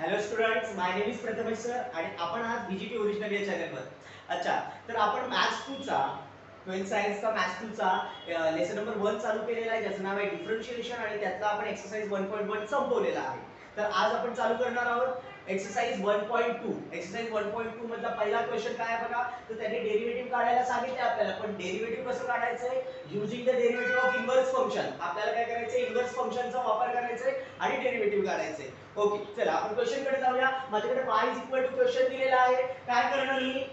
Hello students, my name is Prathamesh sir आणि आपण आज बीजीटी ओरिजिनल या चॅनलवर. अच्छा, तर आपण मॅथ्स 2 चा 12th सायन्सचा मॅथ्स 2 चा लेसन नंबर 1 चालू केलेला आहे, ज्याचं नाव आहे डिफरन्शिएशन आणि त्यातला आपण एक्सरसाइज 1.1 संपवलेला आहे. तर आज आपण चालू करणार आहोत एक्सरसाइज 1.2. एक्सरसाइज 1.2 मधला पहिला क्वेश्चन काय आहे बघा. तर त्याने डेरिव्हेटिव्ह काढायला सांगितले आपल्याला, पण डेरिव्हेटिव्ह कसं काढायचंय? Using the derivative of inverse function. आपल्याला काय करायचंय? इन्व्हर्स फंक्शनचा वापर करायचा आहे आणि डेरिव्हेटिव्ह काढायचे. ओके, चला आपण क्वेश्चन कडे जाऊया. माझ्याकडे y is equal to question दिलेला आहे. काय करणार मी?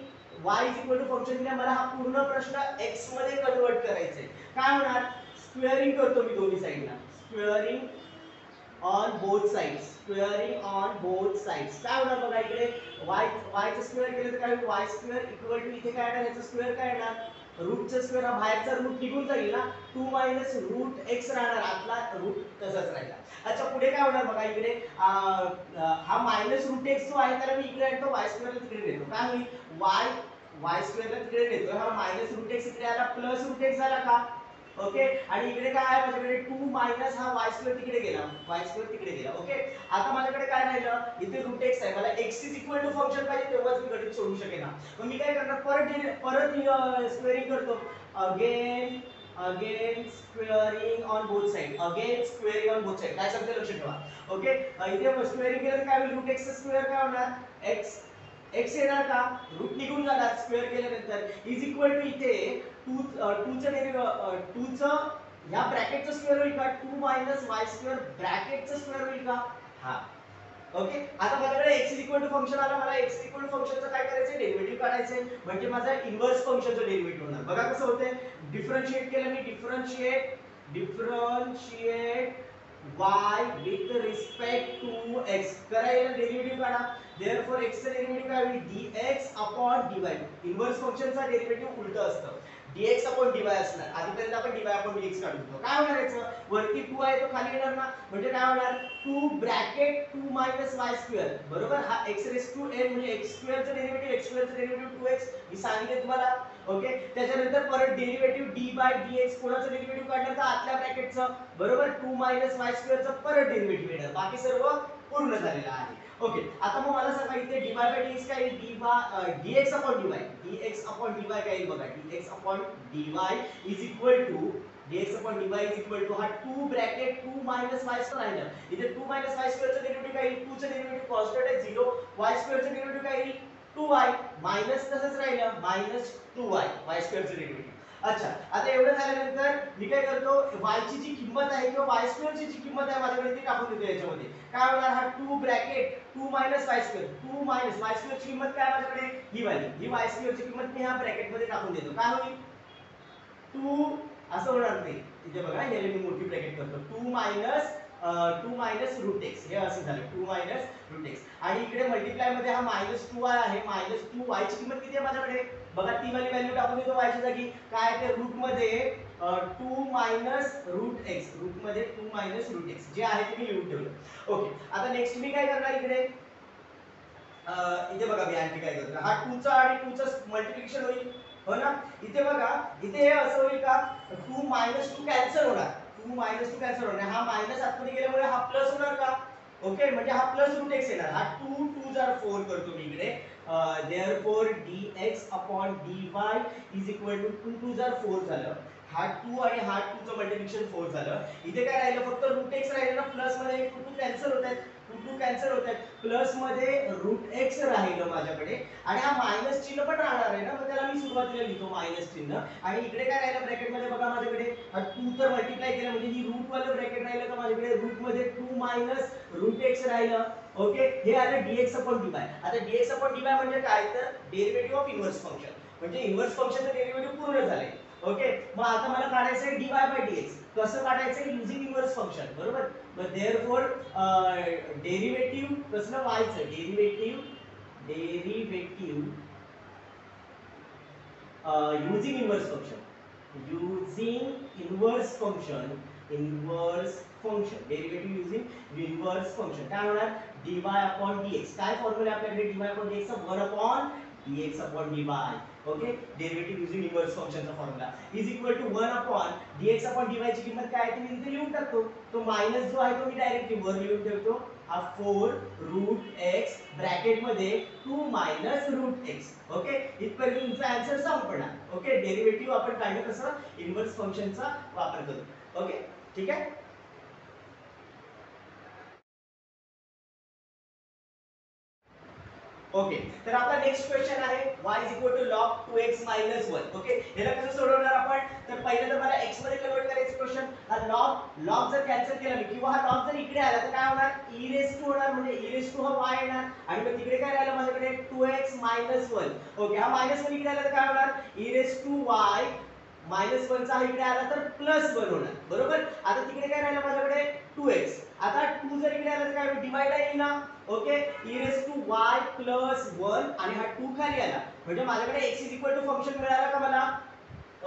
y is equal to function दिले, मला हा पूर्ण प्रश्न x मध्ये कन्वर्ट करायचा आहे. काय होणार? स्क्वेअरिंग करतो मी दोन्ही साइडला. Squaring on both sides. Squaring on both sides. काय होणार बघा इकडे? y चं स्क्वेअर केलं तर काय होईल? y स्क्वेअर इक्वल टू इथे काय येणार? याचा स्क्वेअर काय येणार? रूटचा स्क्वेअर, हा बाहेरचा रूट निघून जाईल ना. 2 मायनस रूट x राहणार, आतला रूट तसाच राहिला. अच्छा, पुढे काय होणार बघा इकडे? हा मायनस रूट x जो आहे त्याला मी इकडे आणतो, y स्क्वेअरला तिकडे नेतो. काय होईल? y स्क्वेअरला तिकडे नेतो. हा मायनस रूट x इकडे आला, प्लस रूट x झाला का? ओके, आणि इकडे काय आहे माझ्याकडे? 2 मायनस हा y स्क्वेअर तिकडे गेला, y स्क्वेअर तिकडे गेला. ओके, आता माझ्याकडे काय राहिलं? इथे रूट x आहे, मला x is equal to function पाहिजे, तेव्हाच मी गणित सोडू शकेन ना. मग मी काय करणार? परत स्क्वेअरिंग करतो. Again squaring on both side. Again squaring on both side. काय सांगते लक्षात ठेवा. ओके, इथे स्क्वेअरिंग केलं तर काय होईल? रूट x स्क्वेअर काय होणार? x येणार का? रूट निघून जाणार स्क्वेअर केल्यानंतर. इज इक्वल टू इथे 2 चं डेरिव्हेटिव्ह 2 चं ह्या ब्रॅकेटचं स्क्वेअर होईल का? 2 मायनस y स्क्वेअर ब्रॅकेटचं स्क्वेअर होईल का? हा. ओके, आता माझ्याकडे x is equal to function आला. मला x इज इक्वल टू फंक्शनचं काय करायचंय? डेरिव्हेटिव्ह काढायचंय. म्हणजे माझा इन्व्हर्स फंक्शनचं डेरिव्हेटिव्ह होणार. बघा कसं होतंय? डिफरन्शिएट केलं मी. Differentiate y with respect to x. करायला डेरिव्हेटिव्ह काढा. therefore x चं डेरिव्हेटिव्ह काय होईल? dx upon dy. इन्व्हर्स फंक्शनचा डेरिव्हेटिव्ह उलट असतं. dx upon dy असणार. आधीपर्यंत आपण dy upon dx काढत होतो. काय होणार याचं? वरती 2 आहे तो खाली येणार ना. म्हणजे काय होणार? 2 ब्रॅकेट 2 मायनस y स्क्वेअर. बरोबर, हा x रेस टू n म्हणजे x स्क्वेअरचं डेरिव्हेटिव्ह, x स्क्वेअरचं डेरिव्हेटिव्ह 2x मी सांगितले तुम्हाला. ओके, त्याच्यानंतर परत डेरिव्हेटिव्ह d बाय dx. कोणाचं डेरिव्हेटिव्ह काढलं तर आतल्या ब्रॅकेटचं. बरोबर, 2 मायनस y स्क्वेअरचं परत डेरिव्हेटिव्ह येणार. बाकी सर्व पूर्ण झालेलं आहे. ओके, आता मग मला सांगा इथे dy बाय dx काय येईल? dx upon dy. dx upon dy काय येईल बघा? dx upon dy is equal to dx upon dy is equal to हा 2 ब्रॅकेट 2 मायनस y स्क्वेअर राहिलं. इथे 2 मायनस y स्क्वेअरचं डेरिव्हेटिव्ह काय येईल? 2 चं डेरिव्हेटिव्ह कॉन्स्टंट आहे 0. y स्क्वेअरचं डेरिव्हेटिव्ह काय येईल? 2y. मायनस तसंच राहिलं, मायनस 2y y स्क्वेअरचं डेरिव्हेटिव्ह. अच्छा, आता एवढं झाल्यानंतर मी काय करतो? y ची जी किंमत आहे किंवा y स्क्वेअरची जी किंमत आहे माझ्याकडे ती टाकून देतो याच्यामध्ये. काय होणार? हा 2 bracket 2 minus y square. 2 minus y स्क्वेअरची किंमत काय माझ्याकडे? ही वाली. ही y स्क्वेअरची किंमत मी ह्या ब्रॅकेटमध्ये टाकून देतो. काय होईल? 2 असं होणार ते. इथे बघा, याला मी मोठी ब्रॅकेट करतो. 2 मायनस रूट x. हे असं झालं 2 मायनस रूट x. आणि इकडे मल्टिप्लाय मध्ये हा मायनस 2y आहे. मायनस 2y ची किंमत किती आहे माझ्याकडे? बघा, ती वाली व्हॅल्यू टाकून देतो y च्या जागी. काय ते रूट मध्ये 2 मायनस रूट x. रूट मध्ये 2 मायनस रूट x जे आहे ते मी लिहून ठेवलं. ओके, आता नेक्स्ट मी काय करणार इकडे? इथे बघा मी आणखी काय करतो? हा 2 चा आणि 2 चा मल्टिप्लिकेशन होईल. हो ना. इथे बघा, इथे हे असं होईल का? 2 मायनस 2 कॅन्सल होणार. 2 मायनस 2 कॅन्सल होणार. हा मायनस आतमध्ये गेल्यामुळे हा प्लस होणार का? ओके, म्हणजे हा प्लस रूट x येणार. हा 2 2 जार 4 करतो मी इकडे. therefore dx upon dy is equal to 2 2 जार 4 झालं. हा 2 आणि हा 2 चं मल्टिप्लिकेशन 4 झालं. इथे काय राहिलं? फक्त रूट x राहिलं ना. प्लस मध्ये 2 2 कॅन्सल होतात. 2 2 कॅन्सल होतात. प्लस मध्ये रूट x राहिलं माझ्याकडे. आणि हा मायनस चिन्ह पण राहणार आहे ना, मग त्याला मी सुरुवातीला लिहितो मायनस चिन्ह. आणि इकडे काय राहिलं ब्रॅकेट मध्ये बघा माझ्याकडे? हा 2 तर मल्टिप्लाय केलं म्हणजे ही रूट वाला ब्रॅकेट राहिलं का माझ्याकडे? रूट मध्ये 2 मायनस रूट x राहिलं. ओके, हे आलं dx upon dy. आता dx upon dy म्हणजे काय? तर डेरिव्हेटिव्ह ऑफ इन्व्हर्स फंक्शन. म्हणजे इन्व्हर्स फंक्शनचं डेरिव्हेटिव्ह पूर्ण झाले. ओके, मग आता मला काढायचं आहे dy by dx. कसं काढायचं? Using inverse function. बरोबर, मग देअरफॉर डेरिव्हेटिव्ह कसलं? y चं derivative using inverse function. Derivative using inverse function. काय होणार? dy upon dx. काय फॉर्म्युला आपल्याकडे dy upon dx चा 1 upon dx upon dy. Okay, derivative using inverse फंक्शनचा formula is equal to 1 upon dx upon dy ची किंमत काय आहे ते मी इथे लिहून टाकतो. तो मायनस जो आहे तो मी डायरेक्टली वर लिहून ठेवतो. हा 4 रूट x ब्रॅकेट मध्ये 2 मायनस रूट x. ओके, इथपर्यंत तुमचा आन्सर संपणार. ओके, डेरिव्हेटिव्ह आपण काढलं कसं इन्व्हर्स फंक्शनचा वापर करून. ओके, ठीक आहे. ओके, तर आपला नेक्स्ट क्वेश्चन आहे y log 2x 1. ओके, याला कसं सोडवणार आपण? तर पहिलं तर मला x मध्ये कन्वर्ट करायचं क्वेश्चन. हा log जर कॅन्सल केला मी किंवा हा log जर इकडे आला तर काय होणार? e रेस टू होणार, म्हणजे e रेस टू हा y येणार आणि मग तिकडे काय राहिलं माझ्याकडे 2x 1. ओके, हा -1 इकडे आला तर काय होणार? e रेस टू y -1 चा इकडे आला तर +1 होणार. बरोबर, आता तिकडे काय राहिलं माझ्याकडे 2x. आता 2 जर इकडे आला तर काय होईल? डिवाइड येईल ना. Okay, e raise to y plus 1 आणि हा 2 खाली आला म्हणजे माझ्याकडे x is equal to function मिळालं का मला?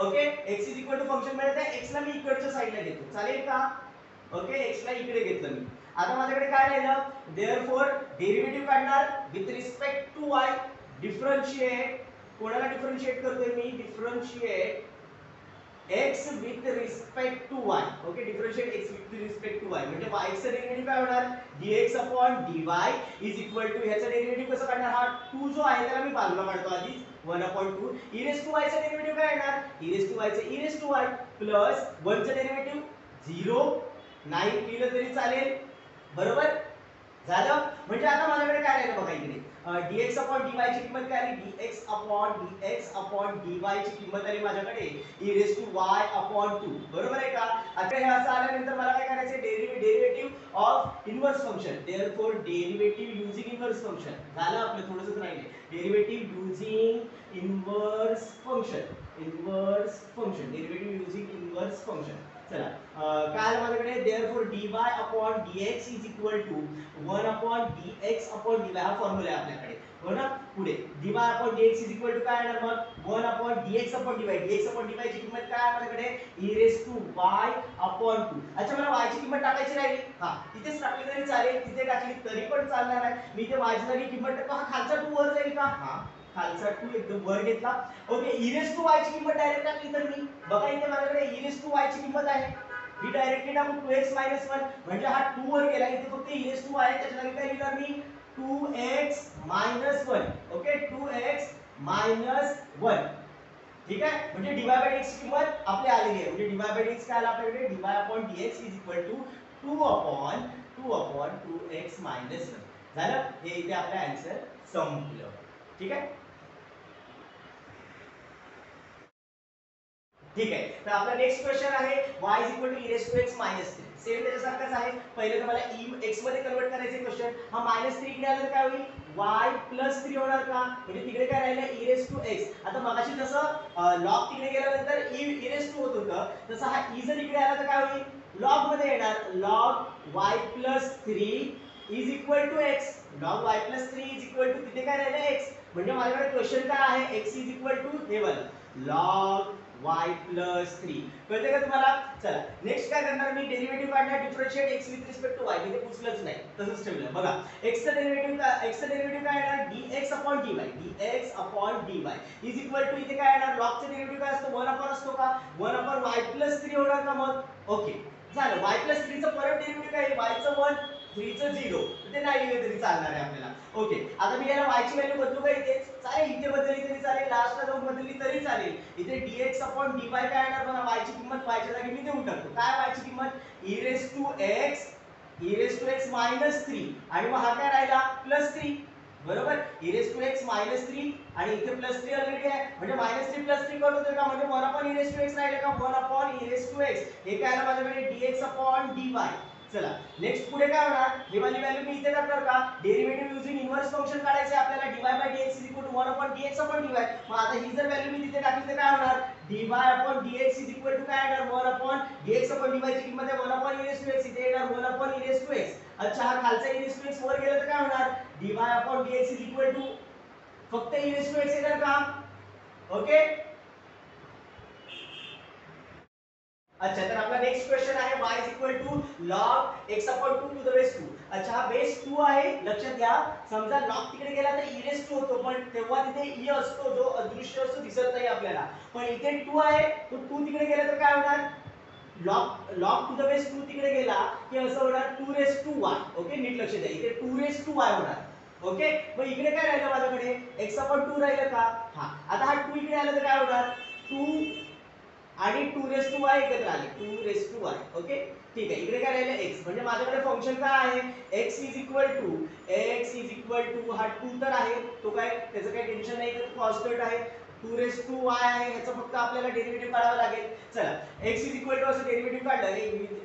Okay, x is equal to function मिळालं तर x ला मी इकडच्या साईडला घेतो, चालेल का? ओके, x ला इकडे घेतलं मी. आता माझ्याकडे काय राहिलं? देअरफॉर डेरिव्हेटिव्ह काढणार with respect to y. Differentiate, कोणाला डिफरन्शिएट करतोय मी? Differentiate x with respect to y. Okay, differentiate x with respect to y म्हणजे y चं डेरिव्हेटिव्ह काय होणार? dx upon dy is equal to ह्याचं डेरिव्हेटिव्ह कसं काढणार? हा 2 जो आहे त्याला मी बाजूला काढतो आधी 1/2. e raised to y चं डेरिव्हेटिव्ह काय येणार? e raised to y चं e raised to y plus 1 चं डेरिव्हेटिव्ह 0. नाही लिहिलं तरी चालेल. बरोबर झालं. म्हणजे आता माझ्याकडे काय राहिलं बघा इकडे dx upon dy ची किंमत काय आली? dx upon dy ची किंमत आली माझ्याकडे e raised to y upon 2. बरोबर आहे का? आता हे असं आल्यानंतर मला काय करायचं? Derivative of inverse function. Therefore derivative using inverse function. झालं आपलं, थोडंसं राहिले. Derivative using inverse function. Derivative using inverse function. चला, काय आलं माझ्याकडे? Therefore dy upon dx is equal to 1 upon dx upon dy. हा फॉर्म्युला आहे आपल्याकडे, हो ना. पुढे dy upon dx is equal to काय येणार मग? 1 upon dx upon dy. dx upon dy ची किंमत काय आहे माझ्याकडे? e raised to y upon 2. अच्छा, मला y ची किंमत टाकायची राहिली. हा, तिथेच टाकली तरी चालेल, तिथे टाकली तरी पण चालणार आहे. मी इथे y ची जागी किंमत टाकतो. हा खालचा 2 वर जाईल का? हा, खालचा 2 एकदम वर घेतला. Okay, e raised to y ची किंमत डायरेक्ट टाकली तर मी बघा इथे माझ्याकडे e raised to y ची किंमत आहे. ही डायरेक्टली टाकू 2x 1 म्हणजे हा 2 वर गेला. इथे फक्त e raised to y आहे, त्याच्या जागी काय लिहिणार मी? 2x 1. Okay, 2x 1. ठीक आहे, म्हणजे dy by dx ची किंमत आपली आलेली आहे. म्हणजे dy by dx काय आला आपल्याकडे? dy upon dx is equal to 2 upon 2x 1. झालं, हे इथे आपला आन्सर संपलं. ठीक आहे. ठीक आहे, तर आपला नेक्स्ट क्वेश्चन आहे y e raised to x -3. Same त्याच्यासारखाच आहे. पहिले तर मला x मध्ये कन्वर्ट करायचे क्वेश्चन. हा -3 इकडे आलं तर काय होईल? y 3 होणार का? म्हणजे तिकडे काय राहिलं? e raised to x. आता मगाशी जसं log तिकडे गेल्यानंतर e raised to होत होतं, तसं हा e जर इकडे आला तर काय होईल? log मध्ये येणार. log y 3 is equal to x. log y 3 is equal to तिथे काय राहिलं? x. म्हणजे माझ्याकडे क्वेश्चन काय आहे? x is equal to हे log y 3. कळते का तुम्हाला? चला, नेक्स्ट काय करणार मी? डेरिव्हेटिव्ह काढणार. Differentiate x with respect to y. इथे पुसलंच नाही, तसंच ठेवलं. बघा, x चा डेरिव्हेटिव्ह काय येणार? dx upon dy. dx upon dy is equal to इथे काय येणार? log चा डेरिव्हेटिव्ह काय असतो? 1 upon असतो का? 1 upon y 3 होणार का मग? ओके, झालं. y 3 चं परत डेरिव्हेटिव्ह काय आहे? y चं 1, 3 चं 0. ते नाही लिहिले तरी चालणार आहे आपल्याला. ओके, आता मी याला y ची व्हॅल्यू बदलू का इथे? चालेल, इथे बदलली तरी चालेल, लास्टला जाऊन बदलली तरी चालेल. इथे dx upon dy काय येणार बघा? y ची किंमत y च्या जागी मी देऊन टाकतो. काय y ची किंमत? e raised to x -3 आणि मग हा काय राहिला? +3. बरोबर, e raised to x -3 आणि इथे +3 ऑलरेडी आहे, म्हणजे -3 +3 कट होतं का? म्हणजे 1 upon e raised to x राहिलं का? 1 upon e raised to x. हे काय आलं माझ्याकडे? dx upon dy. चला, नेक्स्ट पुढे काय होणार? ही वाली व्हॅल्यू मी इथे टाकणार का? डेरिव्हेटिव्ह युजिंग इन्व्हर्स फंक्शन काढायचे आपल्याला. dy by dx is equal to 1 upon dx upon dy. मग आता ही जर व्हॅल्यू मी तिथे टाकली तर काय होणार? dy upon dx is equal to काय येणार? 1 upon dx upon dy ची किंमत आहे 1 upon e raised to x. इथे येणार 1 upon e raised to x. अच्छा, हा खालचा e raised to x वर गेला तर काय होणार? dy upon dx is equal to फक्त e raised to x येणार का? ओके. अच्छा, तर आपला नेक्स्ट क्वेश्चन आहे y log x upon 2 to the base 2. अच्छा हा बेस 2 आहे, लक्षात घ्या. समजा लॉग तिकडे गेला तर e रेस 2 होतो, पण तेव्हा तिथे e असतो जो अदृश्य असतो, दिसत नाही आपल्याला. पण इथे 2 आहे, तो 2 तिकडे गेला तर काय होणार? log टू द बेस 2 तिकडे गेला की असं होणार 2 रेस टू y. ओके, नीट लक्ष द्या. इथे 2 रेस टू y होणार. ओके, मग इकडे काय राहिलं माझ्याकडे? x/2 राहिलं का? हा, आता हा 2 इकडे आला तर काय होणार? 2 आणि 2 रेस टू वाय एकत्र आले, 2 रेस टू वाय. ओके, ठीक आहे. इकडे काय राहिलं x, म्हणजे माझ्याकडे फंक्शन काय आहे? x इज इक्वल टू हा 2 तर आहे, तो काय त्याचं काही टेन्शन नाही, तर कॉन्स्टंट आहे. 2 रेस टू y आहे, ह्याचं फक्त आपल्याला डेरिव्हेटिव्ह काढावं लागेल. चला, x इज इक्वल टू असं डेरिव्हेटिव्ह काढलं,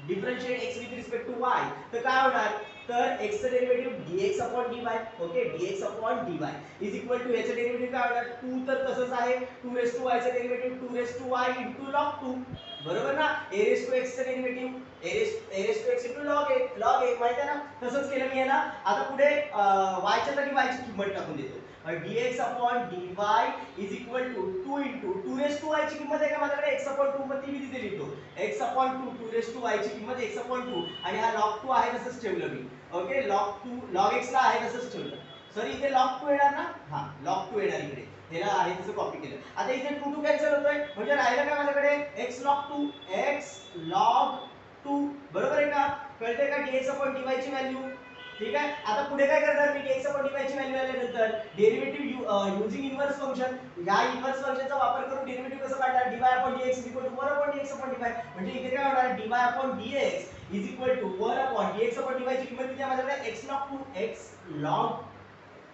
differentiate x with respect to y, तर काय होणार? तर x चं derivative dx upon dy. Okay, dx upon dy is equal to याचं डेरिव्हेटिव्ह काय होणार? 2 तर तसंच आहे, 2 रेस टू y चं derivative 2 raise to y into log 2. बरोबर ना? a रेस टू x चं derivative a raise to x into log a. माहिती आहे ना? तसंच केलं मी याला. आता पुढे y च्या जागी y ची किंमत टाकून देतो. dx upon dy is equal to 2 into 2 raise to y ची किंमत आहे का माझ्याकडे? x अपॉन 2, मग ती मी तिथे लिहितो. x upon 2, 2 raise to y ची किंमत x अपॉन 2, आणि हा log 2 आहे तसंच ठेवलं मी. ओके, log x ला आहे तसंच ठेवलं. सॉरी, इथे log 2 येणार ना? हा, log 2 येणार इकडे. ह्याला आहे तसं कॉपी केलं. आता इथे 2 कॅन्सल होतोय, म्हणजे राहिलं काय माझ्याकडे? x log 2, x log 2. बरोबर आहे का? कळतंय का dx अपॉन dy ची व्हॅल्यू? ठीक आहे. आता पुढे काय करणार मी? dx अपॉन dy ची व्हॅल्यू आल्यानंतर डेरिव्हेटिव्ह युजिंग इन्व्हर्स फंक्शन, या इन्व्हर्स फंक्शनचा वापर करून डेरिव्हेटिव्ह कसं काढणार? dy upon dx is equal to 1 upon dx upon dy. म्हणजे इथे काय होणार? dy upon dx is equal to 1 upon dx upon dy ची किंमत किती आहे माझ्याकडे? x log 2, x log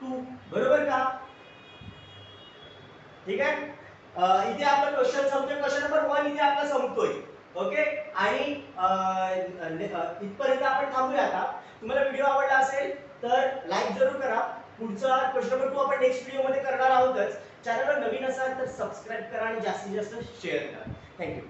2. बरोबर का? ठीक आहे. इथे आपला क्वेश्चन संपतोय. क्वेश्चन नंबर 1 इथे आपला संपतोय. ओके, आणि इथपर्यंत आपण थांबूया. आता तुम्हाला व्हिडिओ आवडला असेल तर लाईक जरूर करा. पुढचा क्वेश्चन नंबर 2 आपण नेक्स्ट व्हिडिओ मध्ये करणार आहोतच. चॅनलवर नवीन असाल तर सबस्क्राईब करा आणि जास्तीत जास्त शेअर करा. थँक्यू.